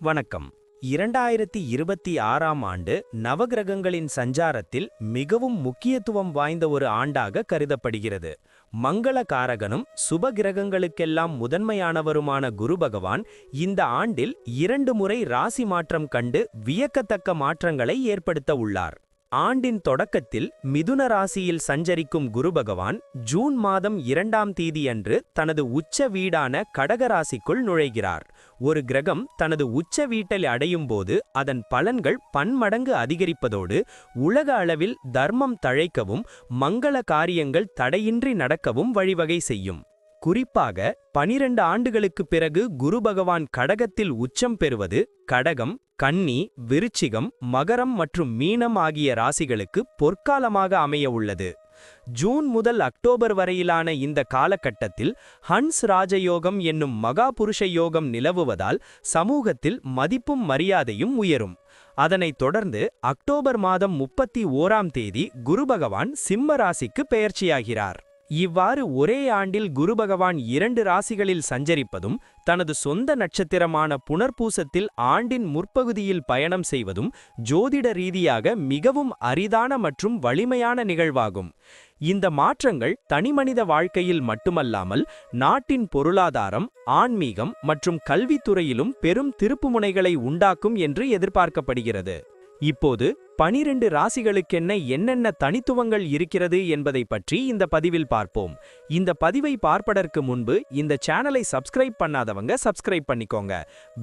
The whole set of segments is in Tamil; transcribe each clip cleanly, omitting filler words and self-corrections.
வணக்கம். 2026ஆம் ஆண்டு நவகிரகங்களின் சஞ்சாரத்தில் மிகவும் முக்கியத்துவம் வாய்ந்த ஒரு ஆண்டாக கருதப்படுகிறது. மங்கள காரகனும் சுப கிரகங்களுக்கெல்லாம் முதன்மையானவருமான குரு பகவான் இந்த ஆண்டில் 2 முறை ராசி மாற்றம் கண்டு வியக்கத்தக்க மாற்றங்களை ஏற்படுத்த உள்ளார். ஆண்டின் தொடக்கத்தில் மிதுன ராசியில் சஞ்சரிக்கும் குரு பகவான் ஜூன் மாதம் 2ஆம் தேதியன்று தனது உச்ச வீடான கடக ராசிக்குள் நுழைகிறார். ஒரு கிரகம் தனது உச்ச வீட்டில் அடையும் போது அதன் பலன்கள் பன்மடங்கு அதிகரிப்பதோடு உலக அளவில் தர்மம் தழைக்கவும் மங்கள காரியங்கள் தடையின்றி நடக்கவும் வழிவகை செய்யும். குறிப்பாக 12 ஆண்டுகளுக்கு பிறகு குரு பகவான் கடகத்தில் உச்சம் பெறுவது கடகம், கன்னி, விருச்சிகம், மகரம் மற்றும் மீனம் ஆகிய ராசிகளுக்கு பொற்காலமாக அமைய உள்ளது. ஜூன் முதல் அக்டோபர் வரையிலான இந்த காலகட்டத்தில் ஹன்ஸ் ராஜயோகம் என்னும் மகா புருஷ யோகம் நிலவுவதால் சமூகத்தில் மதிப்பும் மரியாதையும் உயரும். அதனைத் தொடர்ந்து அக்டோபர் மாதம் 31ஆம் தேதி குரு பகவான் சிம்ம ராசிக்கு பெயர்ச்சியாகிறார். இவ்வாறு ஒரே ஆண்டில் குரு பகவான் 2 ராசிகளில் சஞ்சரிப்பதும் தனது சொந்த நட்சத்திரமான புனர்பூசத்தில் ஆண்டின் முற்பகுதியில் பயணம் செய்வதும் ஜோதிட ரீதியாக மிகவும் அரிதான மற்றும் வலிமையான நிகழ்வாகும். இந்த மாற்றங்கள் தனிமனித வாழ்க்கையில் மட்டுமல்லாமல் நாட்டின் பொருளாதாரம், ஆன்மீகம் மற்றும் கல்வித்துறையிலும் பெரும் திருப்புமுனைகளை உண்டாக்கும் என்று எதிர்பார்க்கப்படுகிறது. இப்போது 12 ராசிகளுக்கென்ன என்னென்ன தனித்துவங்கள் இருக்கிறது என்பதை பற்றி இந்த பதிவில் பார்ப்போம். இந்த பதிவை பார்ப்பதற்கு முன்பு இந்த சேனலை சப்ஸ்கிரைப் பண்ணாதவங்க சப்ஸ்கிரைப் பண்ணிக்கோங்க.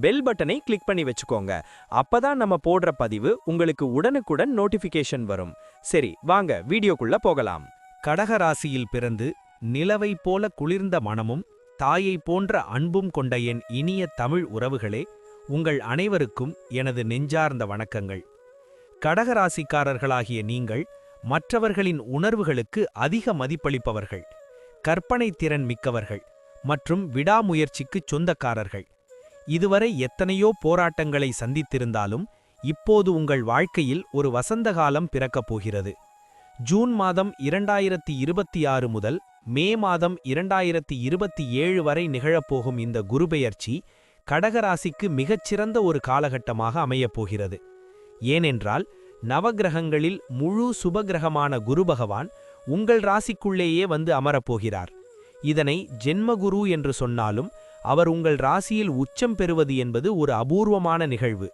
பெல் பட்டனை கிளிக் பண்ணி வச்சுக்கோங்க. அப்பதான் நம்ம போடுற பதிவு உங்களுக்கு உடனுக்குடன் நோட்டிஃபிகேஷன் வரும். சரி, வாங்க வீடியோக்குள்ள போகலாம். கடக ராசியில் பிறந்து நிலவை போல குளிர்ந்த மனமும் தாயை போன்ற அன்பும் கொண்ட என் இனிய தமிழ் உறவுகளே, உங்கள் அனைவருக்கும் எனது நெஞ்சார்ந்த வணக்கங்கள். கடகராசிக்காரர்களாகிய நீங்கள் மற்றவர்களின் உணர்வுகளுக்கு அதிக மதிப்பளிப்பவர்கள், கற்பனை திறன் மிக்கவர்கள் மற்றும் விடாமுயற்சிக்குச் சொந்தக்காரர்கள். இதுவரை எத்தனையோ போராட்டங்களை சந்தித்திருந்தாலும் இப்போது உங்கள் வாழ்க்கையில் ஒரு வசந்தகாலம் பிறக்கப் போகிறது. ஜூன் மாதம் 2026 முதல் மே மாதம் 2027 வரை நிகழப்போகும் இந்த குருபெயர்ச்சி கடகராசிக்கு மிகச்சிறந்த ஒரு காலகட்டமாக அமையப்போகிறது. ஏனென்றால் நவகிரகங்களில் முழு சுபகிரகமான குரு பகவான் உங்கள் ராசிக்குள்ளேயே வந்து அமரப்போகிறார். இதனை ஜென்மகுரு என்று சொன்னாலும் அவர் உங்கள் ராசியில் உச்சம் பெறுவது என்பது ஒரு அபூர்வமான நிகழ்வு.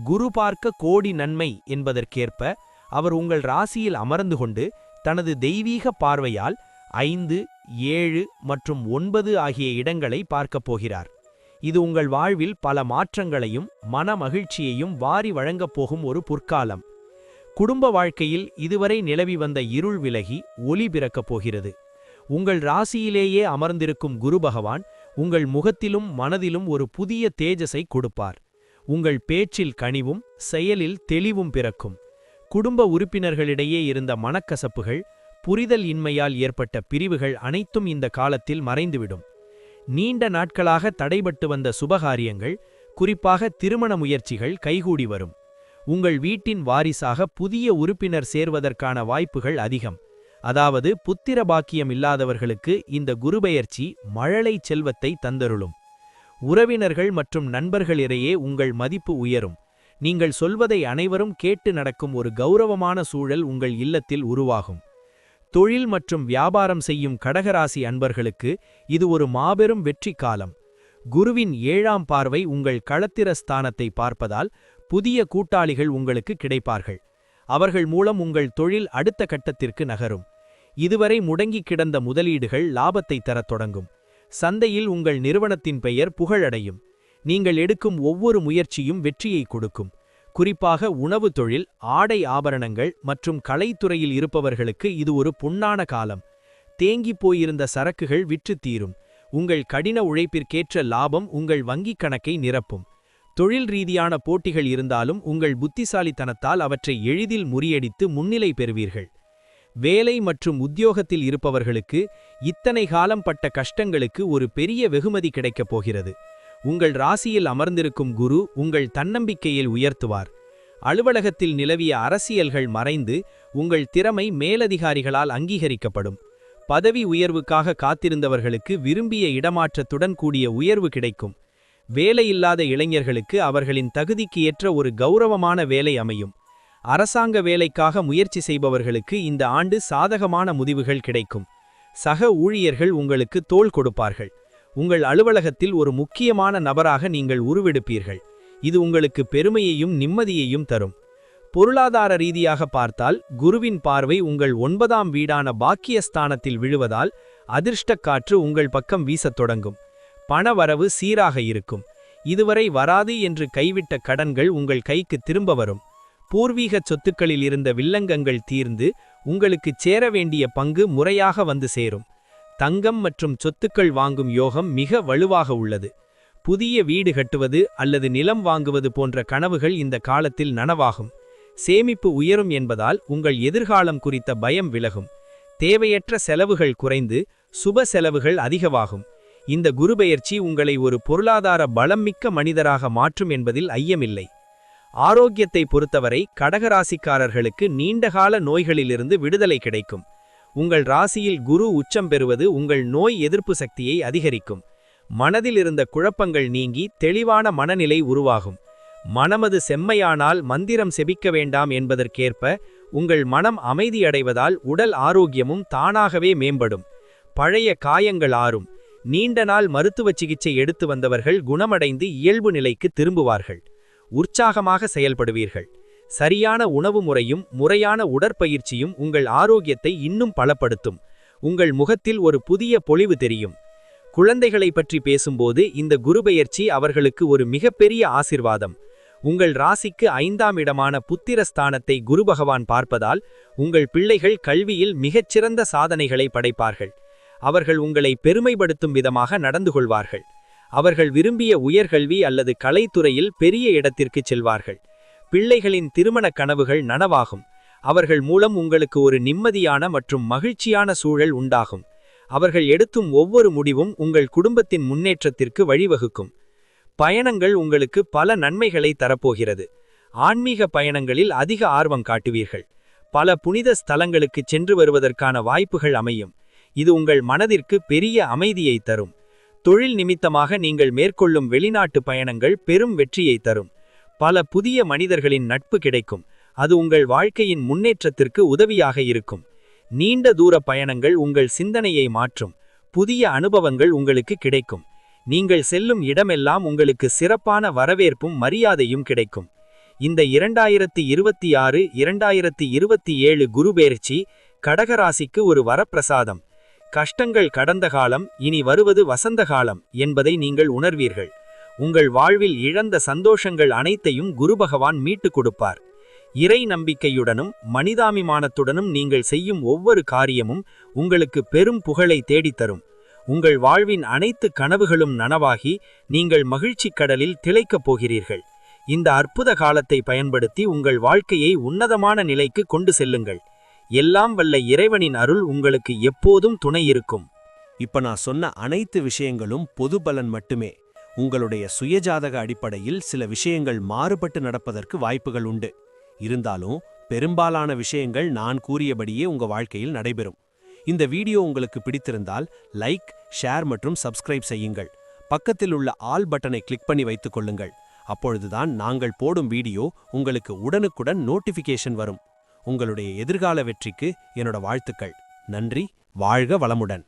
குரு பார்க்க கோடி நன்மை என்பதற்கேற்ப அவர் உங்கள் ராசியில் அமர்ந்து கொண்டு தனது தெய்வீக பார்வையால் 5, 7 மற்றும் 9 ஆகிய இடங்களை பார்க்கப் போகிறார். இது உங்கள் வாழ்வில் பல மாற்றங்களையும் மன மகிழ்ச்சியையும் வாரி வழங்கப் போகும் ஒரு பொற்காலம். குடும்ப வாழ்க்கையில் இதுவரை நிலவி வந்த இருள் விலகி ஒளி பிறக்கப் போகிறது. உங்கள் ராசியிலேயே அமர்ந்திருக்கும் குரு பகவான் உங்கள் முகத்திலும் மனதிலும் ஒரு புதிய தேஜஸை கொடுப்பார். உங்கள் பேச்சில் கனிவும் செயலில் தெளிவும் பிறக்கும். குடும்ப உறுப்பினர்களிடையே இருந்த மனக்கசப்புகள், புரிதல் இன்மையால் ஏற்பட்ட பிரிவுகள் அனைத்தும் இந்த காலத்தில் மறைந்துவிடும். நீண்ட நாட்களாக தடைபட்டு வந்த சுபகாரியங்கள், குறிப்பாக திருமண முயற்சிகள் கைகூடி வரும். உங்கள் வீட்டின் வாரிசாக புதிய உறுப்பினர் சேர்வதற்கான வாய்ப்புகள் அதிகம். அதாவது புத்திர பாக்கியம் இல்லாதவர்களுக்கு இந்த குருபெயர்ச்சி மழலை செல்வத்தை தந்தருளும். உறவினர்கள் மற்றும் நண்பர்களிடையே உங்கள் மதிப்பு உயரும். நீங்கள் சொல்வதை அனைவரும் கேட்டு நடக்கும் ஒரு கௌரவமான சூழல் உங்கள் இல்லத்தில் உருவாகும். தொழில் மற்றும் வியாபாரம் செய்யும் கடகராசி அன்பர்களுக்கு இது ஒரு மாபெரும் வெற்றி காலம். குருவின் 7ஆம் பார்வை உங்கள் களத்திர ஸ்தானத்தை பார்ப்பதால் புதிய கூட்டாளிகள் உங்களுக்கு கிடைப்பார்கள். அவர்கள் மூலம் உங்கள் தொழில் அடுத்த கட்டத்திற்கு நகரும். இதுவரை முடங்கி கிடந்த முதலீடுகள் லாபத்தை தரத் தொடங்கும். சந்தையில் உங்கள் நிறுவனத்தின் பெயர் புகழடையும். நீங்கள் எடுக்கும் ஒவ்வொரு முயற்சியும் வெற்றியை கொடுக்கும். குறிப்பாக உணவு தொழில், ஆடை ஆபரணங்கள் மற்றும் கலைத்துறையில் இருப்பவர்களுக்கு இது ஒரு பொன்னான காலம். தேங்கிப் போயிருந்த சரக்குகள் விற்று தீரும். உங்கள் கடின உழைப்பிற்கேற்ற லாபம் உங்கள் வங்கிக் கணக்கை நிரப்பும். தொழில் ரீதியான போட்டிகள் இருந்தாலும் உங்கள் புத்திசாலித்தனத்தால் அவற்றை எளிதில் முறியடித்து முன்னிலை பெறுவீர்கள். வேலை மற்றும் உத்தியோகத்தில் இருப்பவர்களுக்கு இத்தனை காலம் பட்ட கஷ்டங்களுக்கு ஒரு பெரிய வெகுமதி கிடைக்கப் போகிறது. உங்கள் ராசியில் அமர்ந்திருக்கும் குரு உங்கள் தன்னம்பிக்கையில் உயர்த்துவார். அலுவலகத்தில் நிலவிய அரசியல்கள் மறைந்து உங்கள் திறமை மேலதிகாரிகளால் அங்கீகரிக்கப்படும். பதவி உயர்வுக்காக காத்திருந்தவர்களுக்கு விரும்பிய இடமாற்றத்துடன் கூடிய உயர்வு கிடைக்கும். வேலையில்லாத இளைஞர்களுக்கு அவர்களின் தகுதிக்கு ஏற்ற ஒரு கௌரவமான வேலை அமையும். அரசாங்க வேலைக்காக முயற்சி செய்பவர்களுக்கு இந்த ஆண்டு சாதகமான முடிவுகள் கிடைக்கும். சக ஊழியர்கள் உங்களுக்கு தோள் கொடுப்பார்கள். உங்கள் அலுவலகத்தில் ஒரு முக்கியமான நபராக நீங்கள் உருவெடுப்பீர்கள். இது உங்களுக்கு பெருமையையும் நிம்மதியையும் தரும். பொருளாதார ரீதியாக பார்த்தால் குருவின் பார்வை உங்கள் 9ஆம் வீடான பாக்கியஸ்தானத்தில் விழுவதால் அதிர்ஷ்டக் காற்று உங்கள் பக்கம் வீசத் தொடங்கும். பணவரவு சீராக இருக்கும். இதுவரை வராது என்று கைவிட்ட கடன்கள் உங்கள் கைக்கு திரும்ப வரும். பூர்வீக சொத்துக்களில் இருந்த வில்லங்கங்கள் தீர்ந்து உங்களுக்குச் சேர வேண்டிய பங்கு முறையாக வந்து சேரும். தங்கம் மற்றும் சொத்துக்கள் வாங்கும் யோகம் மிக வலுவாக உள்ளது. புதிய வீடு கட்டுவது அல்லது நிலம் வாங்குவது போன்ற கனவுகள் இந்த காலத்தில் நனவாகும். சேமிப்பு உயரும் என்பதால் உங்கள் எதிர்காலம் குறித்த பயம் விலகும். தேவையற்ற செலவுகள் குறைந்து சுப செலவுகள் அதிகமாகும். இந்த குருபெயர்ச்சி உங்களை ஒரு பொருளாதார பலம்மிக்க மனிதராக மாற்றும் என்பதில் ஐயமில்லை. ஆரோக்கியத்தை பொறுத்தவரை கடகராசிக்காரர்களுக்கு நீண்டகால நோய்களிலிருந்து விடுதலை கிடைக்கும். உங்கள் ராசியில் குரு உச்சம் பெறுவது உங்கள் நோய் எதிர்ப்பு சக்தியை அதிகரிக்கும். மனதில் இருந்த குழப்பங்கள் நீங்கி தெளிவான மனநிலை உருவாகும். மனமது செம்மையானால் மந்திரம் செபிக்க வேண்டாம் என்பதற்கேற்ப உங்கள் மனம் அமைதியடைவதால் உடல் ஆரோக்கியமும் தானாகவே மேம்படும். பழைய காயங்கள் ஆறும். நீண்ட நாள் மருத்துவ சிகிச்சை எடுத்து வந்தவர்கள் குணமடைந்து இயல்பு நிலைக்கு திரும்புவார்கள். உற்சாகமாக செயல்படுவீர்கள். சரியான உணவு முறையும் முறையான உடற்பயிற்சியும் உங்கள் ஆரோக்கியத்தை இன்னும் பலப்படுத்தும். உங்கள் முகத்தில் ஒரு புதிய பொலிவு தெரியும். குழந்தைகளை பற்றி பேசும்போது இந்த குருபெயர்ச்சி அவர்களுக்கு ஒரு மிகப்பெரிய ஆசிர்வாதம். உங்கள் ராசிக்கு 5ஆம் இடமான புத்திரஸ்தானத்தை குரு பகவான் பார்ப்பதால் உங்கள் பிள்ளைகள் கல்வியில் மிகச்சிறந்த சாதனைகளை படைப்பார்கள். அவர்கள் உங்களை பெருமைப்படுத்தும் விதமாக நடந்து கொள்வார்கள். அவர்கள் விரும்பிய உயர்கல்வி அல்லது கலைத்துறையில் பெரிய இடத்திற்கு செல்வார்கள். பிள்ளைகளின் திருமண கனவுகள் நனவாகும். அவர்கள் மூலம் உங்களுக்கு ஒரு நிம்மதியான மற்றும் மகிழ்ச்சியான சூழல் உண்டாகும். அவர்கள் எடுத்தும் ஒவ்வொரு முடிவும் உங்கள் குடும்பத்தின் முன்னேற்றத்திற்கு வழிவகுக்கும். பயணங்கள் உங்களுக்கு பல நன்மைகளை தரப்போகிறது. ஆன்மீக பயணங்களில் அதிக ஆர்வம் காட்டுவீர்கள். பல புனித ஸ்தலங்களுக்கு சென்று வருவதற்கான வாய்ப்புகள் அமையும். இது உங்கள் மனதிற்கு பெரிய அமைதியை தரும். தொழில் நிமித்தமாக நீங்கள் மேற்கொள்ளும் வெளிநாட்டு பயணங்கள் பெரும் வெற்றியை தரும். பல புதிய மனிதர்களின் நட்பு கிடைக்கும். அது உங்கள் வாழ்க்கையின் முன்னேற்றத்திற்கு உதவியாக இருக்கும். நீண்ட தூர பயணங்கள் உங்கள் சிந்தனையை மாற்றும். புதிய அனுபவங்கள் உங்களுக்கு கிடைக்கும். நீங்கள் செல்லும் இடமெல்லாம் உங்களுக்கு சிறப்பான வரவேற்பும் மரியாதையும் கிடைக்கும். இந்த 2026-2027 குருபெயர்ச்சி கடகராசிக்கு ஒரு வரப்பிரசாதம். கஷ்டங்கள் கடந்த காலம், இனி வருவது வசந்த காலம் என்பதை நீங்கள் உணர்வீர்கள். உங்கள் வாழ்வில் இழந்த சந்தோஷங்கள் அனைத்தையும் குரு பகவான் மீட்டுக் கொடுப்பார். இறை நம்பிக்கையுடனும் மனிதாபிமானத்துடனும் நீங்கள் செய்யும் ஒவ்வொரு காரியமும் உங்களுக்கு பெரும் புகழை தேடித்தரும். உங்கள் வாழ்வின் அனைத்து கனவுகளும் நனவாகி நீங்கள் மகிழ்ச்சி கடலில் திளைக்கப் போகிறீர்கள். இந்த அற்புத காலத்தை பயன்படுத்தி உங்கள் வாழ்க்கையை உன்னதமான நிலைக்கு கொண்டு செல்லுங்கள். எல்லாம் வல்ல இறைவனின் அருள் உங்களுக்கு எப்போதும் துணை இருக்கும். இப்ப நான் சொன்ன அனைத்து விஷயங்களும் பொது பலன் மட்டுமே. உங்களுடைய சுயஜாதக அடிப்படையில் சில விஷயங்கள் மாறுபட்டு நடப்பதற்கு வாய்ப்புகள் உண்டு. இருந்தாலும் பெரும்பாலான விஷயங்கள் நான் கூறியபடியே உங்க வாழ்க்கையில் நடைபெறும். இந்த வீடியோ உங்களுக்கு பிடித்திருந்தால் லைக், ஷேர் மற்றும் சப்ஸ்கிரைப் செய்யுங்கள். பக்கத்தில் உள்ள ஆல் பட்டனை கிளிக் பண்ணி வைத்துக் கொள்ளுங்கள். அப்பொழுதுதான் நாங்கள் போடும் வீடியோ உங்களுக்கு உடனுக்குடன் நோட்டிஃபிகேஷன் வரும். உங்களுடைய எதிர்கால வெற்றிக்கு என்னோட வாழ்த்துக்கள். நன்றி. வாழ்க வளமுடன்.